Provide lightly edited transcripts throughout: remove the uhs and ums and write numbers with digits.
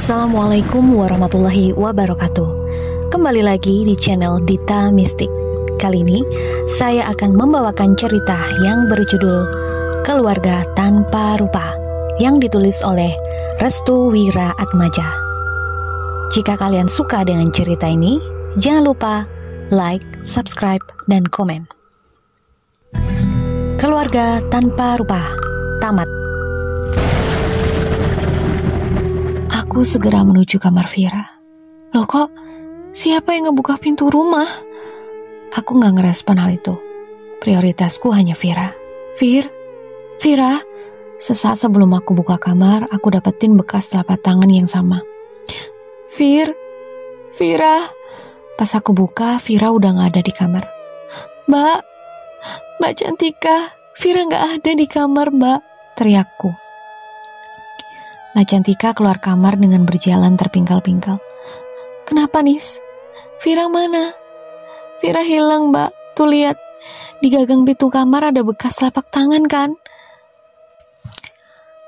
Assalamualaikum warahmatullahi wabarakatuh. Kembali lagi di channel Dita Mistik. Kali ini saya akan membawakan cerita yang berjudul Keluarga Tanpa Rupa yang ditulis oleh Restu Wira Atmaja. Jika kalian suka dengan cerita ini, jangan lupa like, subscribe, dan komen. Keluarga Tanpa Rupa tamat. Aku segera menuju kamar Vira. Loh kok, siapa yang ngebuka pintu rumah? Aku gak ngerespon hal itu. Prioritasku hanya Vira. Vira. Sesaat sebelum aku buka kamar, aku dapetin bekas telapak tangan yang sama. Vira. Pas aku buka, Vira udah gak ada di kamar. Mbak Cantika, Vira gak ada di kamar, Mbak, teriakku. Mbak Cantika keluar kamar dengan berjalan terpingkal-pingkal. Kenapa, Nis? Vira mana? Vira hilang, Mbak. Tuh lihat, di gagang pintu kamar ada bekas telapak tangan kan?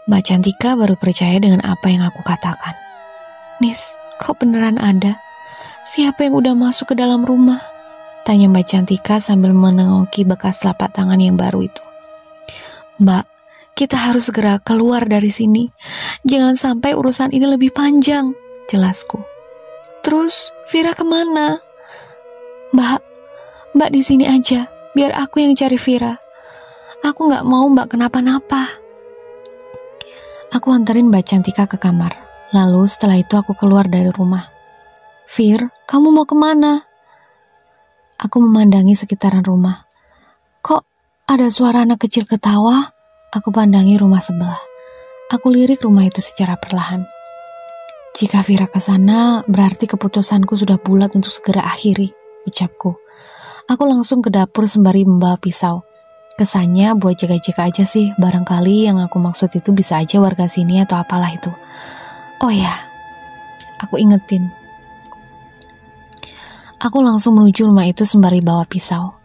Mbak Cantika baru percaya dengan apa yang aku katakan. Nis, kok beneran ada? Siapa yang udah masuk ke dalam rumah? Tanya Mbak Cantika sambil menengoki bekas telapak tangan yang baru itu. Mbak, kita harus segera keluar dari sini. Jangan sampai urusan ini lebih panjang, jelasku. Terus, Vira kemana? Mbak di sini aja, biar aku yang cari Vira. Aku gak mau Mbak kenapa-napa. Aku anterin Mbak Cantika ke kamar. Lalu setelah itu aku keluar dari rumah. Vir, kamu mau kemana? Aku memandangi sekitaran rumah. Kok ada suara anak kecil ketawa? Aku pandangi rumah sebelah. Aku lirik rumah itu secara perlahan. Jika Vira ke sana, berarti keputusanku sudah bulat untuk segera akhiri, ucapku. Aku langsung ke dapur sembari membawa pisau. Kesannya buat jaga-jaga aja sih, barangkali yang aku maksud itu bisa aja warga sini atau apalah itu. Oh ya, aku ingetin. Aku langsung menuju rumah itu sembari bawa pisau.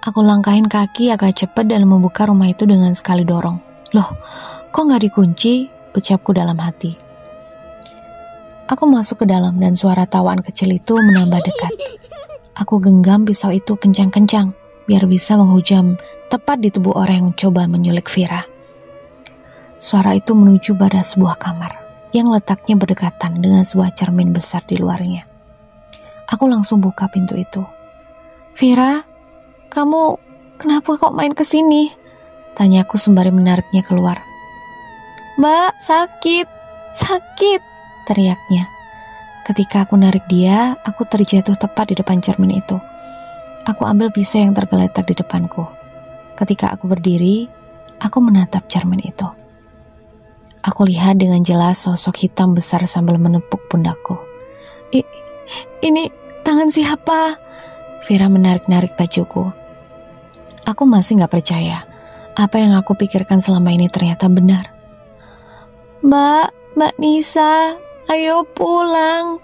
Aku langkahin kaki agak cepat dan membuka rumah itu dengan sekali dorong. Loh, kok gak dikunci? Ucapku dalam hati. Aku masuk ke dalam dan suara tawaan kecil itu menambah dekat. Aku genggam pisau itu kencang-kencang, biar bisa menghujam tepat di tubuh orang yang mencoba menyulik Vira. Suara itu menuju pada sebuah kamar, yang letaknya berdekatan dengan sebuah cermin besar di luarnya. Aku langsung buka pintu itu. Vira, kamu kenapa kok main kesini? Tanyaku sembari menariknya keluar. Mbak, sakit, teriaknya. Ketika aku narik dia, aku terjatuh tepat di depan cermin itu. Aku ambil pisau yang tergeletak di depanku. Ketika aku berdiri, aku menatap cermin itu. Aku lihat dengan jelas sosok hitam besar sambil menepuk pundakku. Ini tangan siapa? Vira menarik-narik bajuku. Aku masih gak percaya. Apa yang aku pikirkan selama ini ternyata benar. Mbak Nisa, ayo pulang.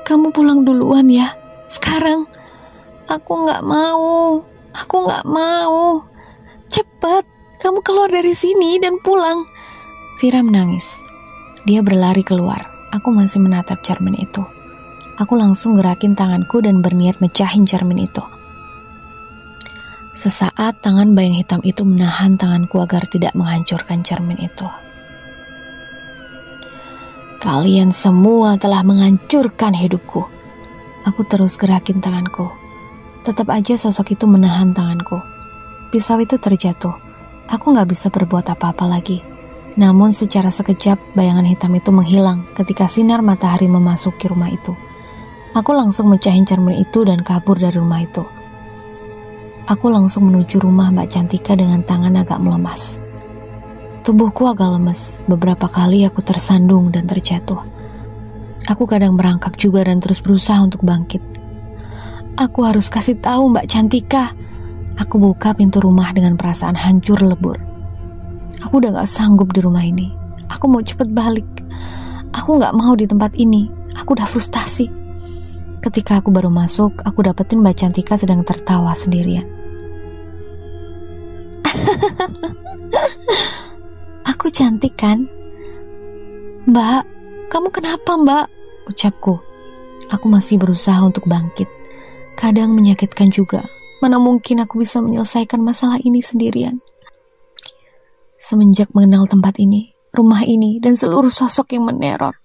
Kamu pulang duluan ya, sekarang. Aku gak mau. Cepat, kamu keluar dari sini dan pulang. Vira menangis. Dia berlari keluar. Aku masih menatap cermin itu. Aku langsung gerakin tanganku dan berniat mecahin cermin itu. Sesaat tangan bayang hitam itu menahan tanganku agar tidak menghancurkan cermin itu. Kalian semua telah menghancurkan hidupku. Aku terus gerakin tanganku. Tetap aja sosok itu menahan tanganku. Pisau itu terjatuh. Aku gak bisa berbuat apa-apa lagi. Namun secara sekejap bayangan hitam itu menghilang ketika sinar matahari memasuki rumah itu. Aku langsung mecahin cermin itu dan kabur dari rumah itu. Aku langsung menuju rumah Mbak Cantika dengan tangan agak melemas. Tubuhku agak lemes, beberapa kali aku tersandung dan terjatuh. Aku kadang merangkak juga dan terus berusaha untuk bangkit. Aku harus kasih tahu Mbak Cantika. Aku buka pintu rumah dengan perasaan hancur lebur. Aku udah gak sanggup di rumah ini. Aku mau cepet balik. Aku gak mau di tempat ini. Aku udah frustasi. Ketika aku baru masuk, aku dapetin Mbak Cantika sedang tertawa sendirian. Aku cantik kan? Mbak, kamu kenapa Mbak? Ucapku. Aku masih berusaha untuk bangkit. Kadang menyakitkan juga. Mana mungkin aku bisa menyelesaikan masalah ini sendirian. Semenjak mengenal tempat ini, rumah ini, dan seluruh sosok yang meneror,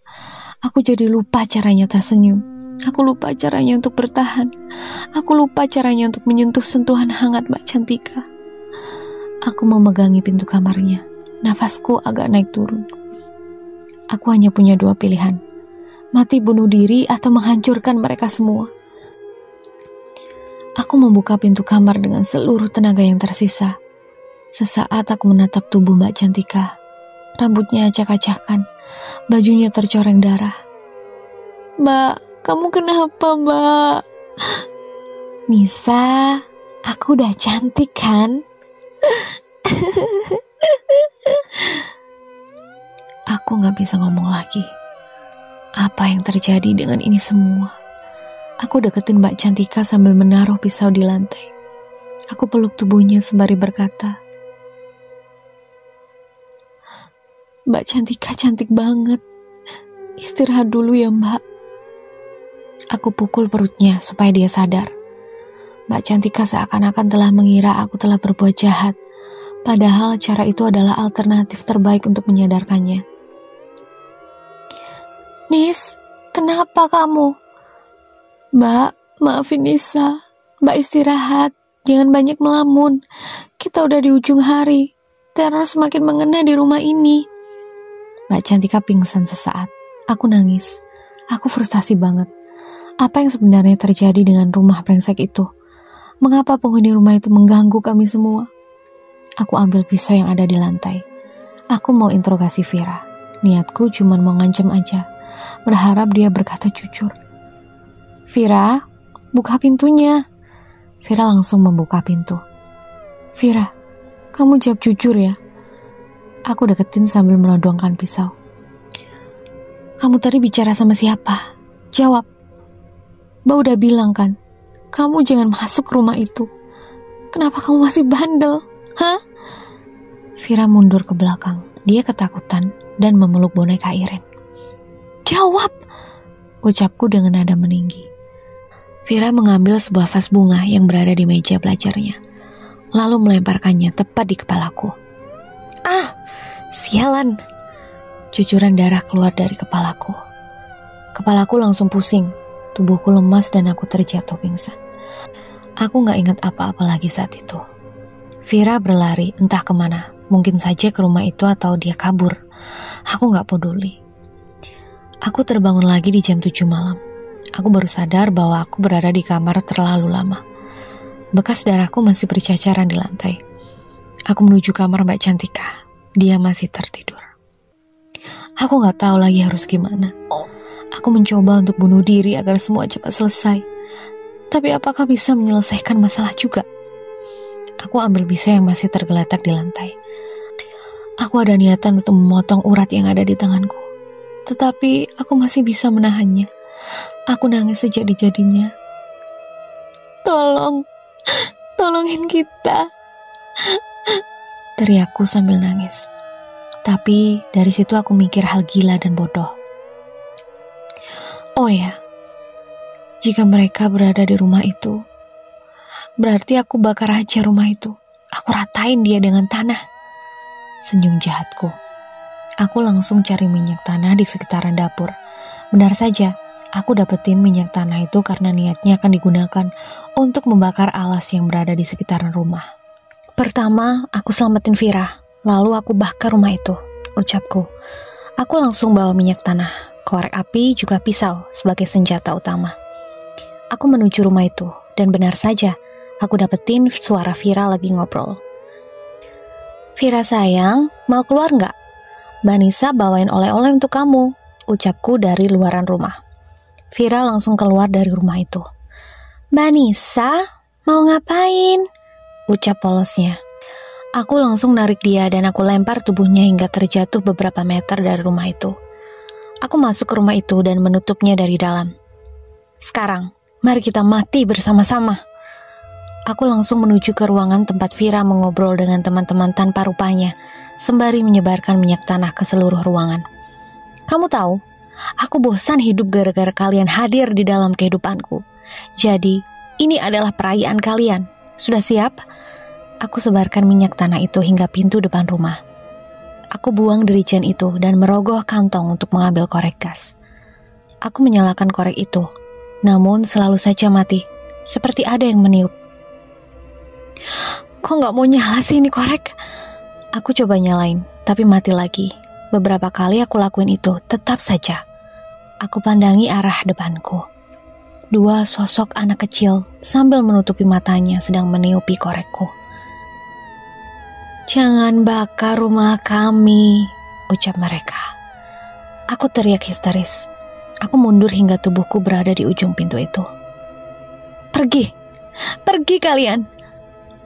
aku jadi lupa caranya tersenyum. Aku lupa caranya untuk bertahan. Aku lupa caranya untuk menyentuh sentuhan hangat Mbak Cantika. Aku memegangi pintu kamarnya. Nafasku agak naik turun. Aku hanya punya 2 pilihan. Mati bunuh diri atau menghancurkan mereka semua. Aku membuka pintu kamar dengan seluruh tenaga yang tersisa. Sesaat aku menatap tubuh Mbak Cantika. Rambutnya acak-acakan. Bajunya tercoreng darah. Mbak, kamu kenapa Mbak? Nisa, aku udah cantik kan? Aku gak bisa ngomong lagi. Apa yang terjadi dengan ini semua? Aku deketin Mbak Cantika sambil menaruh pisau di lantai. Aku peluk tubuhnya sembari berkata, Mbak Cantika cantik banget. Istirahat dulu ya Mbak. Aku pukul perutnya supaya dia sadar. Mbak Cantika seakan-akan telah mengira aku telah berbuat jahat. Padahal cara itu adalah alternatif terbaik untuk menyadarkannya. Nis, kenapa kamu? Mbak, maafin Nisa. Mbak istirahat, jangan banyak melamun. Kita udah di ujung hari. Teror semakin mengena di rumah ini. Mbak Cantika pingsan sesaat. Aku nangis. Aku frustasi banget. Apa yang sebenarnya terjadi dengan rumah brengsek itu? Mengapa penghuni rumah itu mengganggu kami semua? Aku ambil pisau yang ada di lantai. Aku mau interogasi Vira. Niatku cuma mau ngancam aja. Berharap dia berkata jujur. Vira, buka pintunya. Vira langsung membuka pintu. Vira, kamu jawab jujur ya. Aku deketin sambil menodongkan pisau. Kamu tadi bicara sama siapa? Jawab. Mbak udah bilang kan, kamu jangan masuk rumah itu. Kenapa kamu masih bandel? Hah? Vira mundur ke belakang. Dia ketakutan dan memeluk boneka Iren. Jawab, ucapku dengan nada meninggi. Vira mengambil sebuah vas bunga yang berada di meja belajarnya, lalu melemparkannya tepat di kepalaku. Ah, sialan! Cucuran darah keluar dari kepalaku. Kepalaku langsung pusing, tubuhku lemas dan aku terjatuh pingsan. Aku gak ingat apa-apa lagi saat itu. Vira berlari entah kemana, mungkin saja ke rumah itu atau dia kabur. Aku gak peduli. Aku terbangun lagi di jam 7 malam. Aku baru sadar bahwa aku berada di kamar terlalu lama. Bekas darahku masih bercacaran di lantai. Aku menuju kamar Mbak Cantika. Dia masih tertidur. Aku gak tahu lagi harus gimana. Aku mencoba untuk bunuh diri agar semua cepat selesai. Tapi apakah bisa menyelesaikan masalah juga? Aku ambil pisau yang masih tergeletak di lantai. Aku ada niatan untuk memotong urat yang ada di tanganku. Tetapi aku masih bisa menahannya. Aku nangis sejak dijadinya. Tolongin kita. Teriakku sambil nangis. Tapi dari situ aku mikir hal gila dan bodoh. Oh ya, jika mereka berada di rumah itu, berarti aku bakar aja rumah itu. Aku ratain dia dengan tanah. Senyum jahatku. Aku langsung cari minyak tanah di sekitaran dapur. Benar saja, aku dapetin minyak tanah itu karena niatnya akan digunakan untuk membakar alas yang berada di sekitaran rumah. Pertama, aku selamatin Vira, lalu aku bakar rumah itu, ucapku. Aku langsung bawa minyak tanah, korek api juga pisau sebagai senjata utama. Aku menuju rumah itu, dan benar saja, aku dapetin suara Vira lagi ngobrol. Vira sayang, mau keluar nggak? Mbak Nisa bawain oleh-oleh untuk kamu, ucapku dari luaran rumah. Vira langsung keluar dari rumah itu. Mbak Nisa, mau ngapain? Ucap polosnya. Aku langsung narik dia dan aku lempar tubuhnya hingga terjatuh beberapa meter dari rumah itu. Aku masuk ke rumah itu dan menutupnya dari dalam. Sekarang, mari kita mati bersama-sama. Aku langsung menuju ke ruangan tempat Vira mengobrol dengan teman-teman tanpa rupanya, sembari menyebarkan minyak tanah ke seluruh ruangan. Kamu tahu, Aku bosan hidup gara-gara kalian hadir di dalam kehidupanku. Jadi, ini adalah perayaan kalian. Sudah siap? Aku sebarkan minyak tanah itu hingga pintu depan rumah. Aku buang dirijen itu dan merogoh kantong untuk mengambil korek gas. Aku menyalakan korek itu, namun selalu saja mati, seperti ada yang meniup. Kok nggak mau nyala sih ini korek? Aku coba nyalain, tapi mati lagi. Beberapa kali aku lakuin itu, tetap saja. Aku pandangi arah depanku. Dua sosok anak kecil sambil menutupi matanya sedang meniupi korekku. Jangan bakar rumah kami, ucap mereka. Aku teriak histeris. Aku mundur hingga tubuhku berada di ujung pintu itu. Pergi, pergi kalian.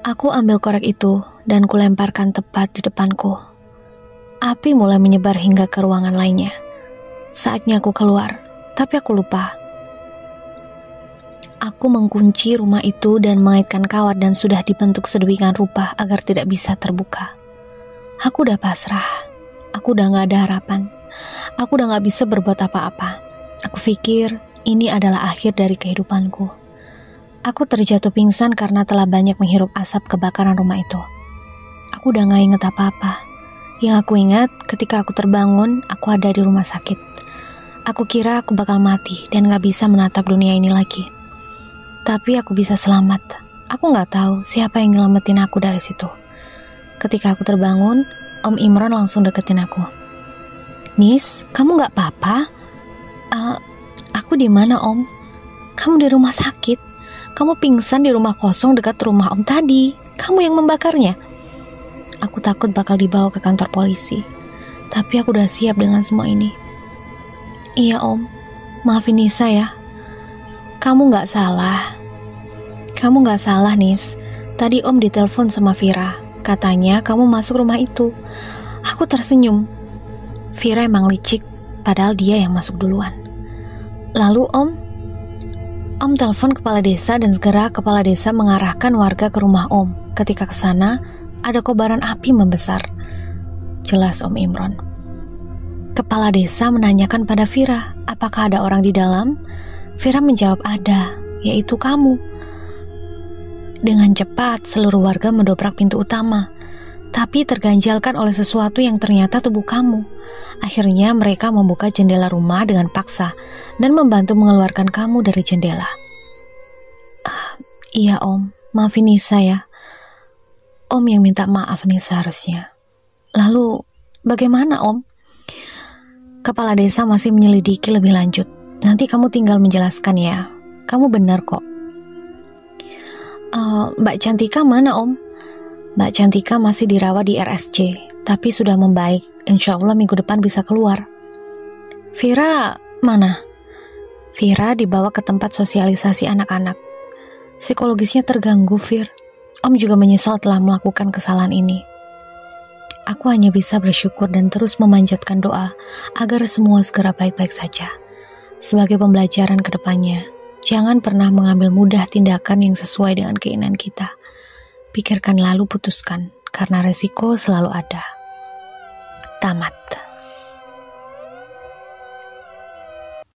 Aku ambil korek itu dan kulemparkan tepat di depanku. Api mulai menyebar hingga ke ruangan lainnya. Saatnya aku keluar, tapi aku lupa. Aku mengunci rumah itu dan mengaitkan kawat dan sudah dibentuk sedemikian rupa agar tidak bisa terbuka. Aku udah pasrah. Aku udah gak ada harapan. Aku udah gak bisa berbuat apa-apa. Aku pikir ini adalah akhir dari kehidupanku. Aku terjatuh pingsan karena telah banyak menghirup asap kebakaran rumah itu. Aku udah gak inget apa-apa. Yang aku ingat ketika aku terbangun, aku ada di rumah sakit. Aku kira aku bakal mati dan gak bisa menatap dunia ini lagi. Tapi aku bisa selamat. Aku gak tahu siapa yang nyelamatin aku dari situ. Ketika aku terbangun, Om Imron langsung deketin aku. Nis, kamu gak apa-apa? Aku di mana Om? Kamu di rumah sakit. Kamu pingsan di rumah kosong dekat rumah Om tadi. Kamu yang membakarnya. Aku takut bakal dibawa ke kantor polisi. Tapi aku udah siap dengan semua ini. Iya Om, maafin Nisa ya. Kamu gak salah. Kamu gak salah Nis. Tadi Om ditelepon sama Vira. Katanya kamu masuk rumah itu. Aku tersenyum. Vira emang licik, padahal dia yang masuk duluan. Lalu Om telepon kepala desa dan segera kepala desa mengarahkan warga ke rumah Om. Ketika ke sana, ada kobaran api membesar. Jelas Om Imron. Kepala desa menanyakan pada Vira, apakah ada orang di dalam? Vira menjawab ada, yaitu kamu. Dengan cepat, seluruh warga mendobrak pintu utama, tapi terganjalkan oleh sesuatu yang ternyata tubuh kamu. Akhirnya mereka membuka jendela rumah dengan paksa dan membantu mengeluarkan kamu dari jendela. Iya Om, maafin Nisa ya. Om yang minta maaf nih seharusnya. Lalu, bagaimana Om? Kepala desa masih menyelidiki lebih lanjut. Nanti kamu tinggal menjelaskan ya. Kamu benar kok. Mbak Cantika mana Om? Mbak Cantika masih dirawat di RSC, tapi sudah membaik. Insya Allah minggu depan bisa keluar. Vira mana? Vira dibawa ke tempat sosialisasi anak-anak. Psikologisnya terganggu, Vir. Om juga menyesal telah melakukan kesalahan ini. Aku hanya bisa bersyukur dan terus memanjatkan doa agar semua segera baik-baik saja. Sebagai pembelajaran ke depannya, jangan pernah mengambil mudah tindakan yang sesuai dengan keinginan kita. Pikirkan lalu putuskan, karena resiko selalu ada. Tamat.